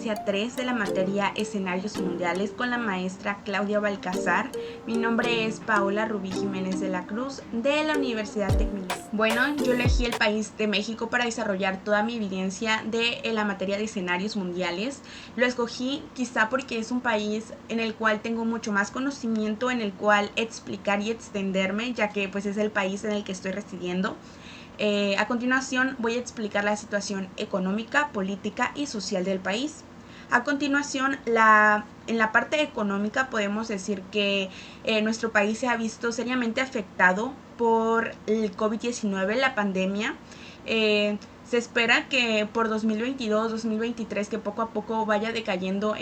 conferencia 3 de la materia Escenarios Mundiales con la maestra Claudia Balcazar. Mi nombre es Paola Rubí Jiménez de la Cruz de la Universidad Tecnológica. Bueno, yo elegí el país de México para desarrollar toda mi evidencia de la materia de escenarios mundiales. Lo escogí quizá porque es un país en el cual tengo mucho más conocimiento, en el cual explicar y extenderme, ya que pues es el país en el que estoy residiendo. A continuación voy a explicar la situación económica, política y social del país. A continuación, en la parte económica podemos decir que nuestro país se ha visto seriamente afectado por el COVID-19, la pandemia. Se espera que por 2022-2023, que poco a poco vaya decayendo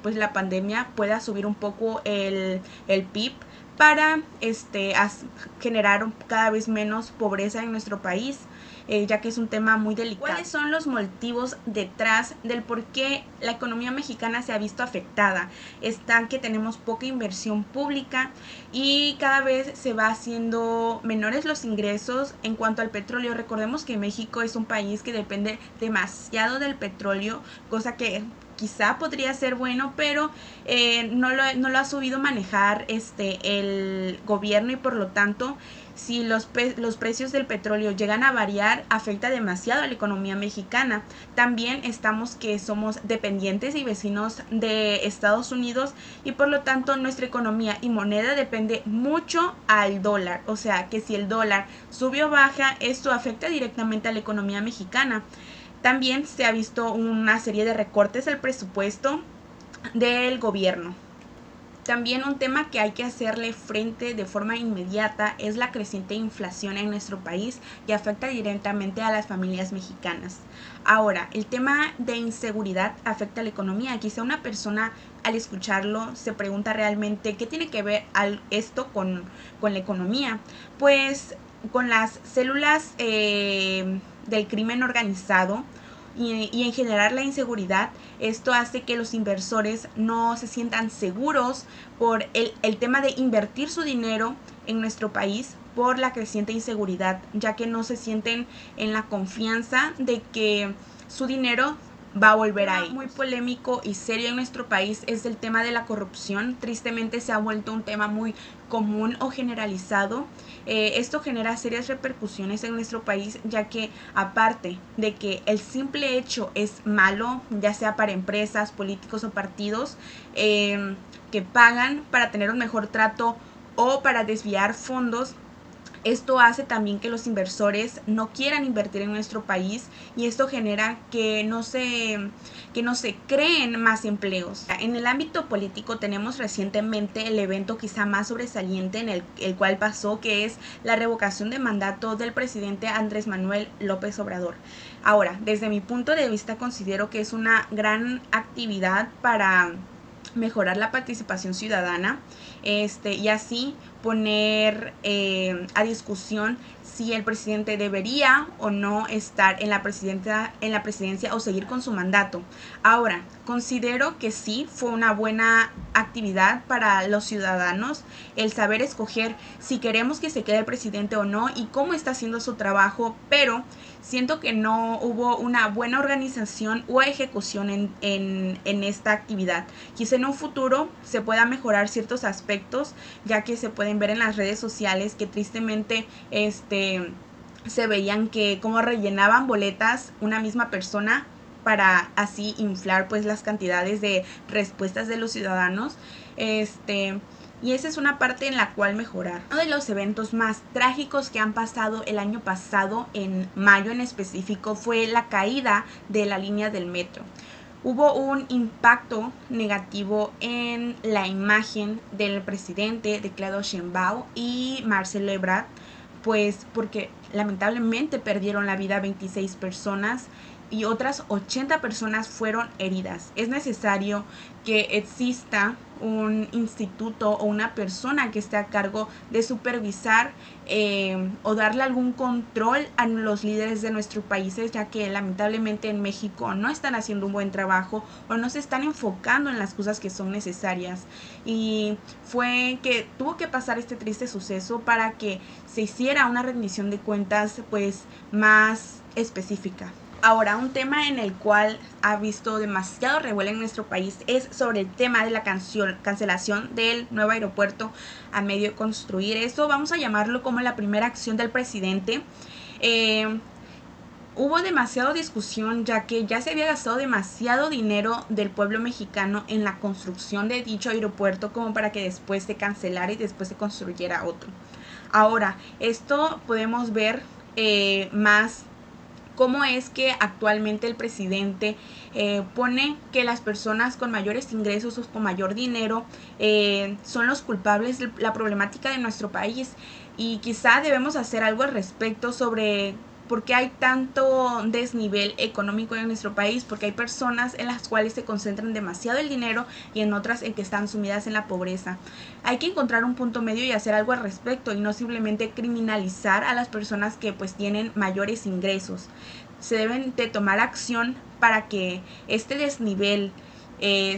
pues la pandemia, pueda subir un poco el PIB para generar cada vez menos pobreza en nuestro país, ya que es un tema muy delicado. ¿Cuáles son los motivos detrás del por qué la economía mexicana se ha visto afectada? Están que tenemos poca inversión pública y cada vez se va haciendo menores los ingresos en cuanto al petróleo. Recordemos que México es un país que depende demasiado del petróleo, cosa que quizá podría ser bueno, pero no lo ha sabido manejar el gobierno, y por lo tanto, si los precios del petróleo llegan a variar, afecta demasiado a la economía mexicana. También somos dependientes y vecinos de Estados Unidos, y por lo tanto nuestra economía y moneda depende mucho al dólar. O sea que si el dólar sube o baja, esto afecta directamente a la economía mexicana. También se ha visto una serie de recortes al presupuesto del gobierno. También un tema que hay que hacerle frente de forma inmediata es la creciente inflación en nuestro país, que afecta directamente a las familias mexicanas. Ahora, el tema de inseguridad afecta a la economía. Quizá una persona al escucharlo se pregunta realmente qué tiene que ver esto con la economía. Pues con las células del crimen organizado y en generar la inseguridad. Esto hace que los inversores no se sientan seguros por el tema de invertir su dinero en nuestro país, por la creciente inseguridad, ya que no se sienten en la confianza de que su dinero va a volver ahí. Muy polémico y serio en nuestro país es el tema de la corrupción. Tristemente se ha vuelto un tema muy común o generalizado. Esto genera serias repercusiones en nuestro país, ya que aparte de que el simple hecho es malo, ya sea para empresas, políticos o partidos que pagan para tener un mejor trato o para desviar fondos, esto hace también que los inversores no quieran invertir en nuestro país, y esto genera que no se creen más empleos. En el ámbito político tenemos recientemente el evento quizá más sobresaliente en el cual pasó, que es la revocación de mandato del presidente Andrés Manuel López Obrador. Ahora, desde mi punto de vista, considero que es una gran actividad para mejorar la participación ciudadana, y así poner a discusión si el presidente debería o no estar en la presidencia o seguir con su mandato. Ahora, considero que sí fue una buena actividad para los ciudadanos el saber escoger si queremos que se quede el presidente o no y cómo está haciendo su trabajo, pero siento que no hubo una buena organización o ejecución en esta actividad. Quizá en un futuro se pueda mejorar ciertos aspectos, ya que se pueden ver en las redes sociales que tristemente se veían que como rellenaban boletas una misma persona para así inflar pues las cantidades de respuestas de los ciudadanos. Y esa es una parte en la cual mejorar. Uno de los eventos más trágicos que han pasado el año pasado, en mayo en específico, fue la caída de la línea del metro. Hubo un impacto negativo en la imagen del presidente, de Claudia Sheinbaum y Marcelo Ebrard, pues porque lamentablemente perdieron la vida 26 personas y otras 80 personas fueron heridas. Es necesario que exista un instituto o una persona que esté a cargo de supervisar o darle algún control a los líderes de nuestros países, ya que lamentablemente en México no están haciendo un buen trabajo o no se están enfocando en las cosas que son necesarias. Y fue que tuvo que pasar este triste suceso para que se hiciera una rendición de cuentas pues más específica. Ahora, un tema en el cual ha visto demasiado revuelo en nuestro país es sobre el tema de la cancelación del nuevo aeropuerto a medio de construir. Esto vamos a llamarlo como la primera acción del presidente. Hubo demasiada discusión, ya que ya se había gastado demasiado dinero del pueblo mexicano en la construcción de dicho aeropuerto como para que después se cancelara y después se construyera otro. Ahora, esto podemos ver más cómo es que actualmente el presidente pone que las personas con mayores ingresos o con mayor dinero son los culpables de la problemática de nuestro país, y quizá debemos hacer algo al respecto sobre por qué hay tanto desnivel económico en nuestro país, porque hay personas en las cuales se concentran demasiado el dinero y en otras en que están sumidas en la pobreza. Hay que encontrar un punto medio y hacer algo al respecto, y no simplemente criminalizar a las personas que pues tienen mayores ingresos. Se deben de tomar acción para que este desnivel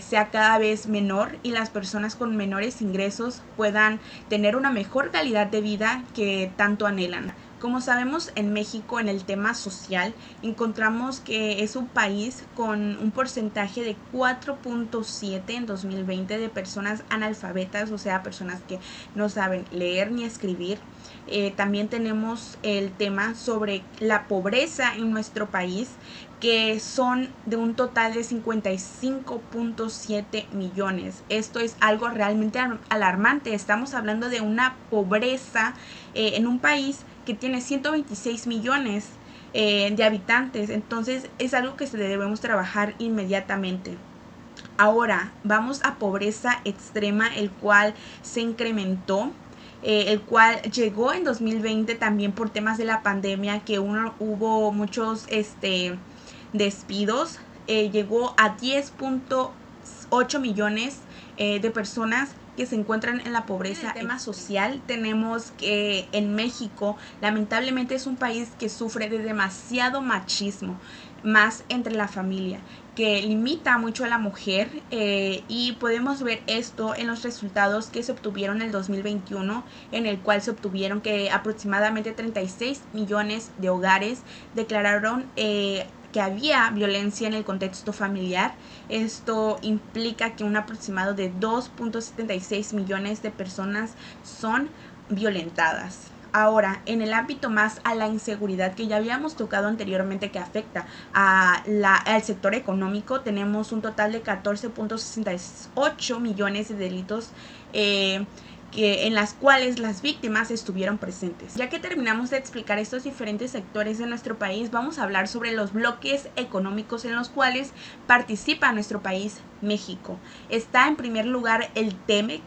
sea cada vez menor y las personas con menores ingresos puedan tener una mejor calidad de vida que tanto anhelan. Como sabemos, en México, en el tema social, encontramos que es un país con un porcentaje de 4.7 en 2020 de personas analfabetas, o sea, personas que no saben leer ni escribir. También tenemos el tema sobre la pobreza en nuestro país, que son de un total de 55.7 millones. Esto es algo realmente alarmante. Estamos hablando de una pobreza en un país que tiene 126 millones de habitantes. Entonces es algo que debemos trabajar inmediatamente. Ahora vamos a pobreza extrema, el cual se incrementó, el cual llegó en 2020 también por temas de la pandemia, que hubo muchos despidos. Llegó a 10.8 millones de personas que se encuentran en la pobreza. En el tema social, tenemos que en México lamentablemente es un país que sufre de demasiado machismo, más entre la familia, que limita mucho a la mujer, y podemos ver esto en los resultados que se obtuvieron en el 2021, en el cual se obtuvieron que aproximadamente 36 millones de hogares declararon que había violencia en el contexto familiar. Esto implica que un aproximado de 2.76 millones de personas son violentadas. Ahora, en el ámbito más a la inseguridad que ya habíamos tocado anteriormente, que afecta al sector económico, tenemos un total de 14.68 millones de delitos en las cuales las víctimas estuvieron presentes. Ya que terminamos de explicar estos diferentes sectores de nuestro país, vamos a hablar sobre los bloques económicos en los cuales participa nuestro país, México. Está en primer lugar el TEMEC.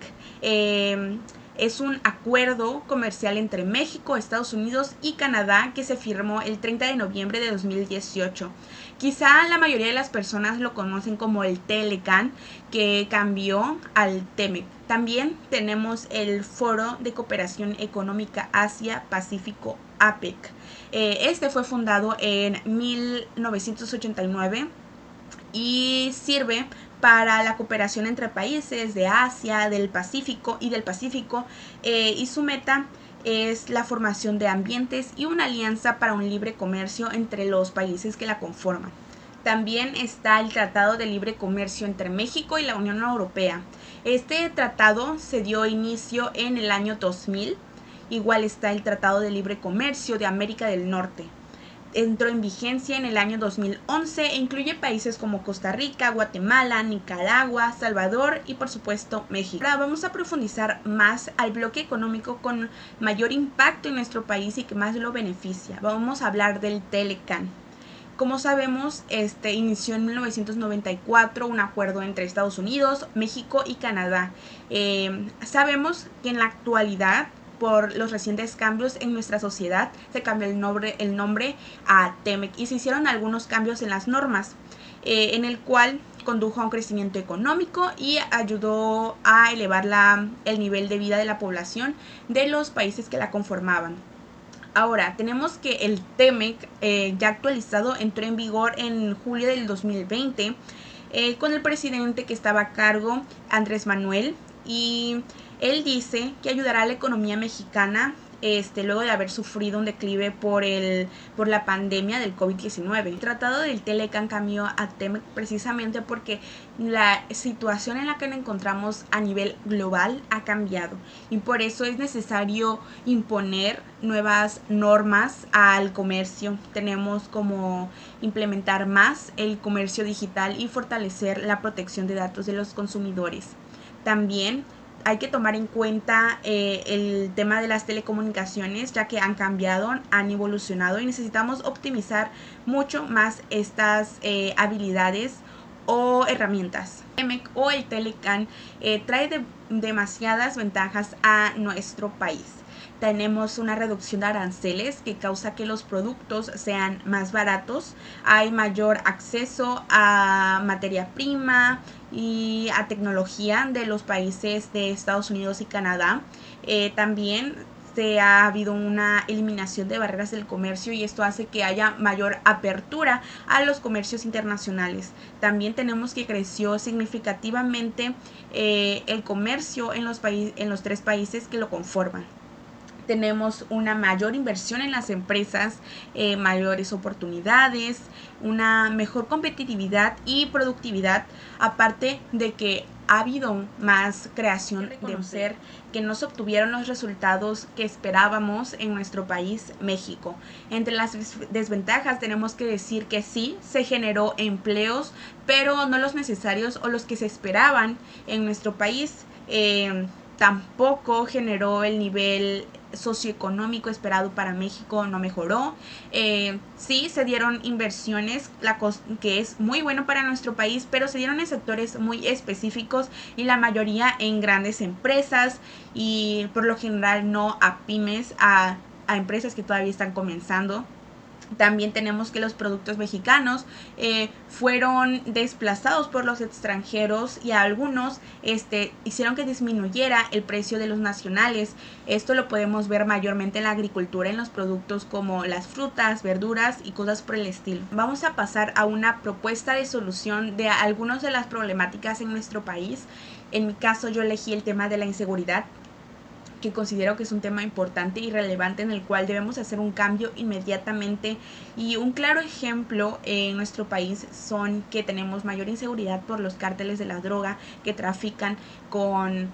Es un acuerdo comercial entre México, Estados Unidos y Canadá que se firmó el 30 de noviembre de 2018. Quizá la mayoría de las personas lo conocen como el TLCAN, que cambió al TEMEC. También tenemos el Foro de Cooperación Económica Asia-Pacífico, APEC. Este fue fundado en 1989 y sirve para la cooperación entre países de Asia, del Pacífico, y su meta es la formación de ambientes y una alianza para un libre comercio entre los países que la conforman. También está el Tratado de Libre Comercio entre México y la Unión Europea. Este tratado se dio inicio en el año 2000. Igual está el Tratado de Libre Comercio de América del Norte. Entró en vigencia en el año 2011 e incluye países como Costa Rica, Guatemala, Nicaragua, Salvador y por supuesto México. Ahora vamos a profundizar más al bloque económico con mayor impacto en nuestro país y que más lo beneficia. Vamos a hablar del TLCAN. Como sabemos, inició en 1994 un acuerdo entre Estados Unidos, México y Canadá. Sabemos que en la actualidad, por los recientes cambios en nuestra sociedad, se cambió el nombre a TEMEC y se hicieron algunos cambios en las normas, en el cual condujo a un crecimiento económico y ayudó a elevar el nivel de vida de la población de los países que la conformaban. Ahora, tenemos que el TEMEC, ya actualizado, entró en vigor en julio del 2020 con el presidente que estaba a cargo, Andrés Manuel, y él dice que ayudará a la economía mexicana luego de haber sufrido un declive por la pandemia del COVID-19. El Tratado del Telecan cambió a TEMEC precisamente porque la situación en la que nos encontramos a nivel global ha cambiado y por eso es necesario imponer nuevas normas al comercio. Tenemos como implementar más el comercio digital y fortalecer la protección de datos de los consumidores. También hay que tomar en cuenta el tema de las telecomunicaciones, ya que han cambiado, han evolucionado y necesitamos optimizar mucho más estas habilidades o herramientas. TEMEC o el Telecan trae demasiadas ventajas a nuestro país. Tenemos una reducción de aranceles que causa que los productos sean más baratos, hay mayor acceso a materia prima y a tecnología de los países de Estados Unidos y Canadá. También ha habido una eliminación de barreras del comercio y esto hace que haya mayor apertura a los comercios internacionales. También tenemos que creció significativamente el comercio en los 3 países que lo conforman. Tenemos una mayor inversión en las empresas, mayores oportunidades, una mejor competitividad y productividad, aparte de que ha habido más creación de ser que no se obtuvieron los resultados que esperábamos en nuestro país, México. Entre las desventajas tenemos que decir que sí, se generó empleos, pero no los necesarios o los que se esperaban en nuestro país. Tampoco generó el nivel socioeconómico esperado para México, no mejoró. Sí se dieron inversiones, que es muy bueno para nuestro país, pero se dieron en sectores muy específicos y la mayoría en grandes empresas y por lo general no a pymes, a empresas que todavía están comenzando. También tenemos que los productos mexicanos fueron desplazados por los extranjeros y a algunos hicieron que disminuyera el precio de los nacionales. Esto lo podemos ver mayormente en la agricultura, en los productos como las frutas, verduras y cosas por el estilo. Vamos a pasar a una propuesta de solución de algunas de las problemáticas en nuestro país. En mi caso yo elegí el tema de la inseguridad, que considero que es un tema importante y relevante en el cual debemos hacer un cambio inmediatamente, y un claro ejemplo en nuestro país son que tenemos mayor inseguridad por los cárteles de la droga que trafican con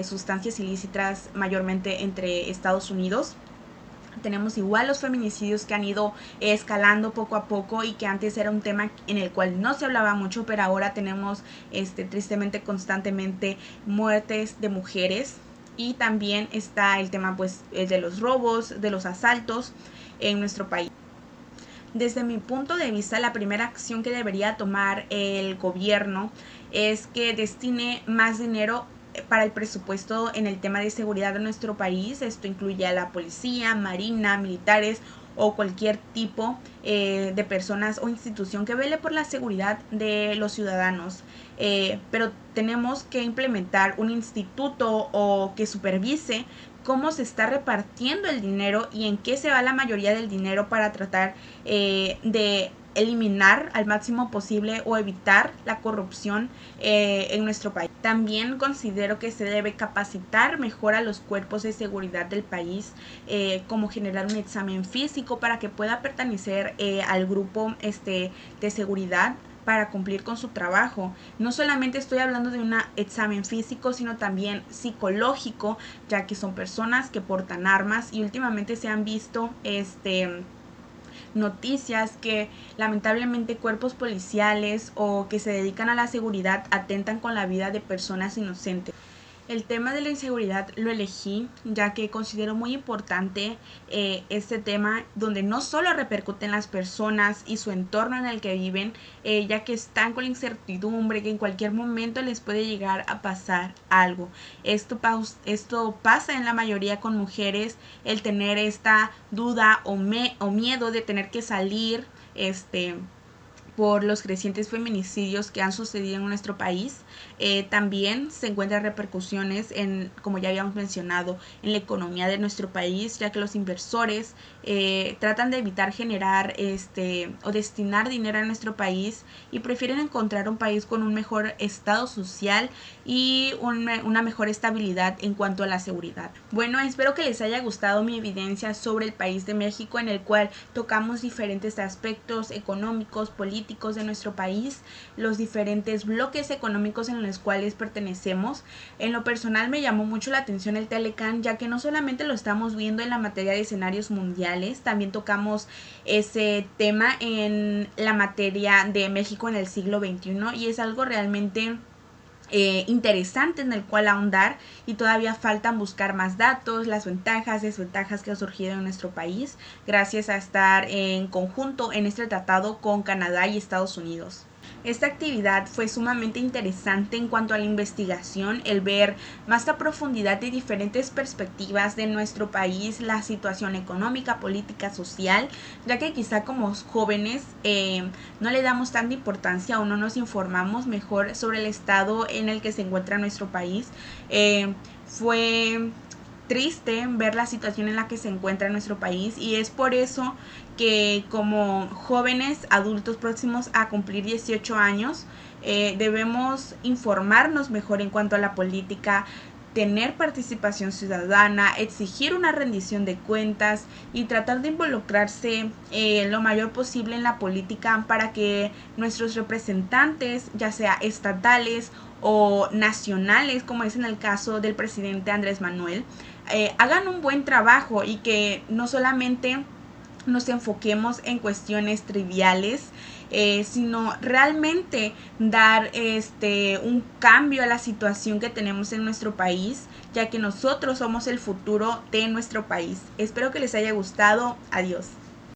sustancias ilícitas mayormente entre Estados Unidos. Tenemos igual los feminicidios que han ido escalando poco a poco y que antes era un tema en el cual no se hablaba mucho, pero ahora tenemos tristemente constantemente muertes de mujeres. Y también está el tema de los robos, de los asaltos en nuestro país. Desde mi punto de vista, la primera acción que debería tomar el gobierno es que destine más dinero para el presupuesto en el tema de seguridad de nuestro país. Esto incluye a la policía, marina, militares o cualquier tipo de personas o institución que vele por la seguridad de los ciudadanos. Pero tenemos que implementar un instituto o que supervise cómo se está repartiendo el dinero y en qué se va la mayoría del dinero para tratar de eliminar al máximo posible o evitar la corrupción en nuestro país. También considero que se debe capacitar mejor a los cuerpos de seguridad del país, como generar un examen físico para que pueda pertenecer al grupo de seguridad para cumplir con su trabajo. No solamente estoy hablando de un examen físico, sino también psicológico, ya que son personas que portan armas y últimamente se han visto noticias que lamentablemente cuerpos policiales o que se dedican a la seguridad atentan con la vida de personas inocentes. El tema de la inseguridad lo elegí ya que considero muy importante este tema, donde no solo repercuten las personas y su entorno en el que viven, ya que están con la incertidumbre que en cualquier momento les puede llegar a pasar algo. Esto pasa en la mayoría con mujeres, el tener esta duda o miedo de tener que salir por los crecientes feminicidios que han sucedido en nuestro país. También se encuentran repercusiones como ya habíamos mencionado, en la economía de nuestro país, ya que los inversores tratan de evitar generar o destinar dinero a nuestro país y prefieren encontrar un país con un mejor estado social y una mejor estabilidad en cuanto a la seguridad. Bueno, espero que les haya gustado mi evidencia sobre el país de México, en el cual tocamos diferentes aspectos económicos, políticos de nuestro país, los diferentes bloques económicos en los cuales pertenecemos. En lo personal me llamó mucho la atención el Telecán, ya que no solamente lo estamos viendo en la materia de escenarios mundiales, también tocamos ese tema en la materia de México en el siglo XXI, y es algo realmente interesante en el cual ahondar, y todavía faltan buscar más datos, las ventajas, desventajas que han surgido en nuestro país gracias a estar en conjunto en este tratado con Canadá y Estados Unidos. Esta actividad fue sumamente interesante en cuanto a la investigación, el ver más a profundidad de diferentes perspectivas de nuestro país, la situación económica, política, social, ya que quizá como jóvenes no le damos tanta importancia o no nos informamos mejor sobre el estado en el que se encuentra nuestro país. Fue triste ver la situación en la que se encuentra nuestro país, y es por eso que como jóvenes adultos próximos a cumplir 18 años debemos informarnos mejor en cuanto a la política, tener participación ciudadana, exigir una rendición de cuentas y tratar de involucrarse lo mayor posible en la política para que nuestros representantes, ya sea estatales o nacionales, como es en el caso del presidente Andrés Manuel, hagan un buen trabajo y que no solamente nos enfoquemos en cuestiones triviales, sino realmente dar un cambio a la situación que tenemos en nuestro país, ya que nosotros somos el futuro de nuestro país. Espero que les haya gustado. Adiós.